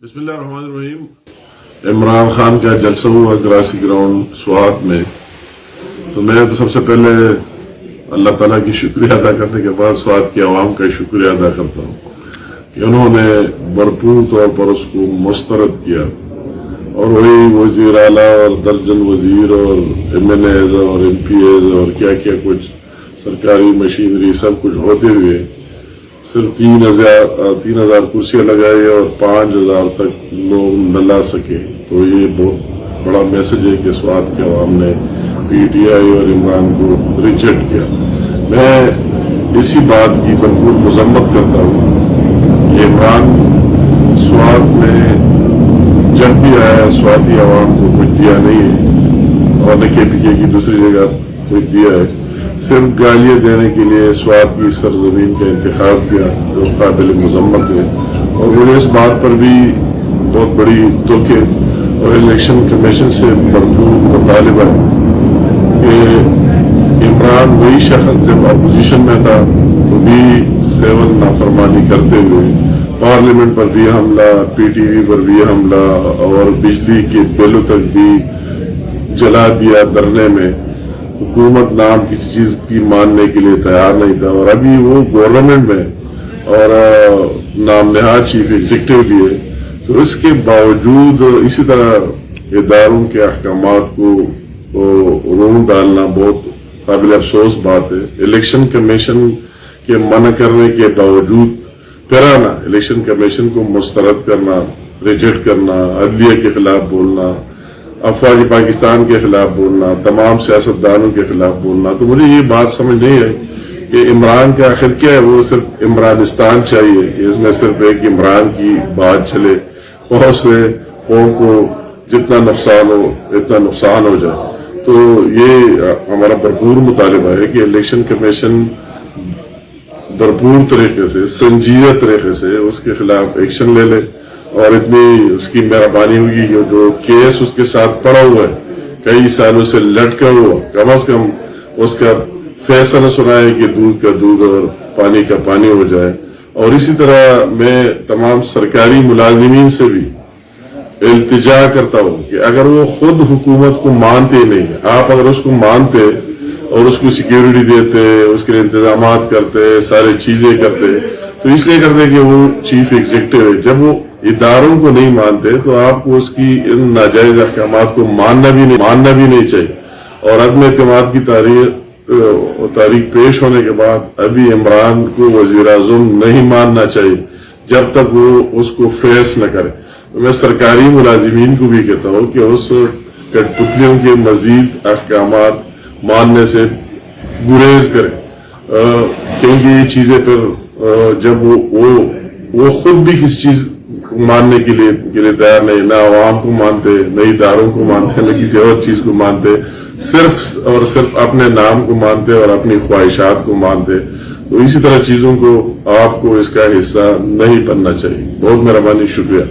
बिस्मिल्लाहिर्रहमानिर्रहीम। इमरान खान का जलसा हुआ ग्रासी ग्राउंड स्वात में, तो मैं तो सबसे पहले अल्लाह ताला की शुक्रिया अदा करने के बाद स्वात की आवाम का शुक्रिया अदा करता हूँ कि उन्होंने भरपूर तौर पर उसको मुस्तरद किया और वही वजीर आला और दर्जन वजीर और MLAs और MPAs और क्या क्या कुछ सरकारी मशीनरी सब कुछ होते हुए सिर्फ 3,000 कुर्सियां लगाई और 5,000 तक लोग न ला सके। तो ये बहुत बड़ा मैसेज है कि स्वात के अवाम ने PTI और इमरान को रिजेक्ट किया। मैं इसी बात की भरपूर मजम्मत करता हूँ कि इमरान स्वात में जब भी आया स्वाती अवाम को कुछ दिया नहीं है और न KPK की दूसरी जगह कुछ दिया है, सिर्फ गालियां देने के लिए स्वात की सरजमीन का इंतखाब किया जो काबिल मजम्मत है। और मुझे इस बात पर भी बहुत बड़ी दुख है और इलेक्शन कमीशन से भरपूर मुतालिबा है कि इमरान वही शख्स जब अपोजिशन में था तो भी 7 नाफरमानी करते हुए पार्लियामेंट पर भी हमला, PTV पर भी हमला और बिजली के बिलों तक भी जला दिया धरने में। हुकूमत नाम किसी चीज की मानने के लिए तैयार नहीं था और अभी वो गवर्नमेंट में और नाम नहाद चीफ एग्जीक्यूटिव भी है। तो इसके बावजूद इसी तरह इदारों के अहकामात को रोक डालना बहुत काबिल अफसोस बात है। इलेक्शन कमीशन के मना करने के बावजूद फिर आना, इलेक्शन कमीशन को मुस्तरद करना, रिजेक्ट करना, अदलिया के खिलाफ बोलना, अफवाज पाकिस्तान के खिलाफ बोलना, तमाम सियासतदानों के खिलाफ बोलना। तो मुझे ये बात समझ नहीं आई कि इमरान का आखिर क्या है। वो सिर्फ इमरानिस्तान चाहिए कि इसमें सिर्फ एक इमरान की बात चले, से कौम को जितना नुकसान हो इतना नुकसान हो जाए। तो ये हमारा भरपूर मुतालिबा है कि इलेक्शन कमीशन भरपूर तरीके से, संजीदा तरीके से उसके खिलाफ एक्शन ले ले और इतनी उसकी मेहरबानी होगी कि जो केस उसके साथ पड़ा हुआ है, कई सालों से लटका हुआ, कम से कम उसका फैसला सुनाए कि दूध का दूध और पानी का पानी हो जाए। और इसी तरह मैं तमाम सरकारी मुलाजिमीन से भी इल्तिजा करता हूँ कि अगर वो खुद हुकूमत को मानते नहीं है, आप अगर उसको मानते और उसको सिक्योरिटी देते, उसके लिए इंतजाम करते, सारी चीजें करते, तो इसलिए करते कि वो चीफ एग्जीक्यूटिव है। जब वो इदारों को नहीं मानते तो आपको उसकी इन नाजायज अहकामात को मानना भी नहीं चाहिए। और अदम एतमाद की तारीख पेश होने के बाद अभी इमरान को वजीर आज़म नहीं मानना चाहिए जब तक वो उसको फेस न करे। तो मैं सरकारी मुलाजिमीन को भी कहता हूँ कि उस कठपुतलियों के मजीद अहकामात मानने से गुरेज करें, क्योंकि ये चीजें फिर जब वो खुद भी किसी चीज मानने के लिए तैयार नहीं, ना आवाम को मानते, न इदारों को मानते, न किसी और चीज को मानते, सिर्फ और सिर्फ अपने नाम को मानते और अपनी ख्वाहिशात को मानते। तो इसी तरह चीजों को आपको इसका हिस्सा नहीं बनना चाहिए। बहुत मेहरबानी, शुक्रिया।